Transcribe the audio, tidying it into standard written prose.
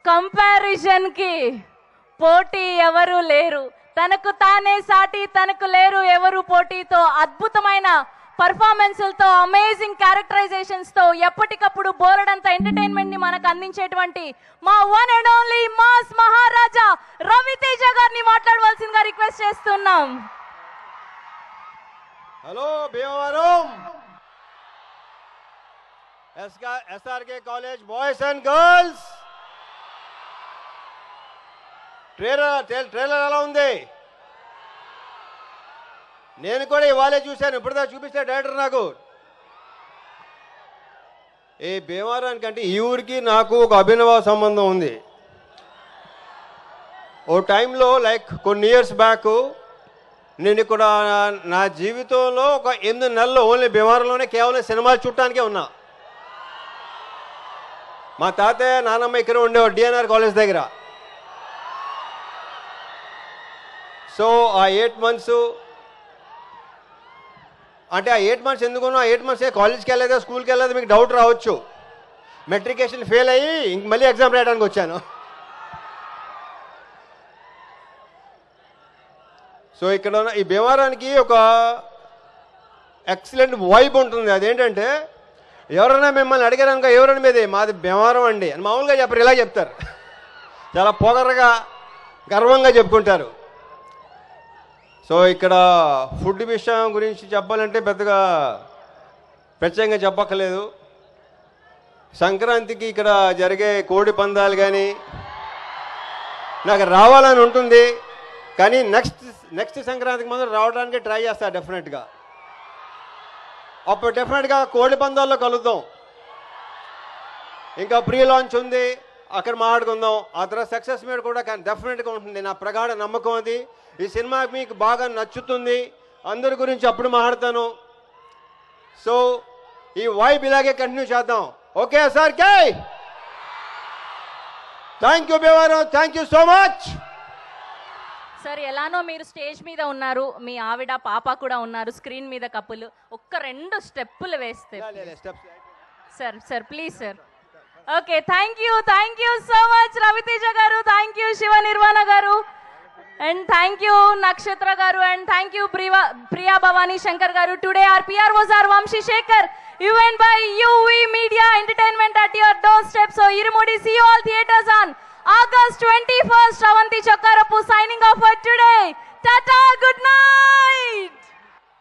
Comparison కి పోటీ ఎవరు లేరు, తనకు తానే సాటి తనకు లేరు ఎవరు పోటీతో అద్భుతమైన పర్ఫార్మెన్స్లతో అమేజింగ్ క్యారెక్టరైజేషన్స్ తో ఎప్పటికప్పుడు బోలెడంత ఎంటర్టైన్మెంట్ ని మనకు అందించేటువంటి మా వన్ అండ్ ఓన్లీ మాస్ మహారాజా రవితేజ గారిని మాట్లాడవలసిందిగా రిక్వెస్ట్ చేస్తున్నాం. Hello Bhimavaram SRK college boys and girls, trailer ఎలా ఉంది? నేను కూడా ఇవాళే చూశాను, ఇప్పుడుదా చూపిస్తే డైరెక్టర్ నాకు. ఈ భీమవరానికి అంటే ఈ ఊరికి నాకు ఒక అభినవ సంబంధం ఉంది. ఓ టైంలో లైక్ కొన్ని ఇయర్స్ బ్యాక్ నేను ఇక్కడ నా జీవితంలో ఒక 8 నెలలు ఓన్లీ భీమవరంలోనే కేవలం సినిమాలు చూడటానికే ఉన్నా. మా తాతయ్య నానమ్మ ఇక్కడ ఉండేవాడు డిఎన్ఆర్ కాలేజ్ దగ్గర. సో ఆ 8 మంత్స్ అంటే ఆ 8 మంత్స్ ఎందుకున్నా, ఆ 8 మంత్స్ కాలేజ్కి వెళ్ళలేదా స్కూల్కి వెళ్ళలేదా మీకు డౌట్ రావచ్చు. మెట్రికేషన్ ఫెయిల్ అయ్యి ఇంక మళ్ళీ ఎగ్జామ్ రాయడానికి వచ్చాను. సో ఇక్కడ ఈ భీమవరానికి ఒక ఎక్సలెంట్ వైబ్ ఉంటుంది. అదేంటంటే ఎవరైనా మిమ్మల్ని అడిగారనుకో ఎవరైనా మీది మాది భీమవరం అండి అని మామూలుగా చెప్పరు, ఇలా చెప్తారు. చాలా పొగరగా గర్వంగా చెప్పుకుంటారు. సో ఇక్కడ ఫుడ్ విషయం గురించి చెప్పాలంటే పెద్దగా ప్రత్యేకంగా చెప్పక్కర్లేదు. సంక్రాంతికి ఇక్కడ జరిగే కోడి పందాలు కానీ నాకు రావాలని ఉంటుంది, కానీ నెక్స్ట్ సంక్రాంతికి మాత్రం రావడానికి ట్రై చేస్తా డెఫినెట్గా. అప్పుడు డెఫినెట్గా కోడి పందాల్లో కలుద్దాం. ఇంకా ప్రీ లాంచ్ ఉంది, అక్కడ మాట్లాడుకుందాం. ఆ తర్వాత సక్సెస్ మీద కూడా కానీ డెఫినెట్గా ఉంటుంది, నా ప్రగాఢ నమ్మకం అది. ఈ సినిమా మీకు బాగా నచ్చుతుంది, అందరి గురించి అప్పుడు మాట్లాడతాను. సో ఈ వైబ్ ఇలాగే కంటిన్యూ చేద్దాం. Okay sir K thank you Bhimavaram, thank you so much. Sir ఎలానో మీరు స్టేజ్ మీద ఉన్నారు, మీ ఆవిడ పాప కూడా ఉన్నారు స్క్రీన్ మీద కప్పులు, ఒక్క 2 స్టెప్పులు వేస్తే sir. Sir please sir. Okay thank you so much Raviteja గారు, థ్యాంక్ యూ శివ నిర్వాణ గారు, అండ్ థ్యాంక్ యూ నక్షత్ర గారు, and thank you Priya Bhavani Shankar గారు. Today our PR was our Vamshi Shekhar, event by UV Media Entertainment at your doorstep. So Irumudi, see you all theaters on August 21st. Avanti Chakkarapu signing off for today. Tata, good night.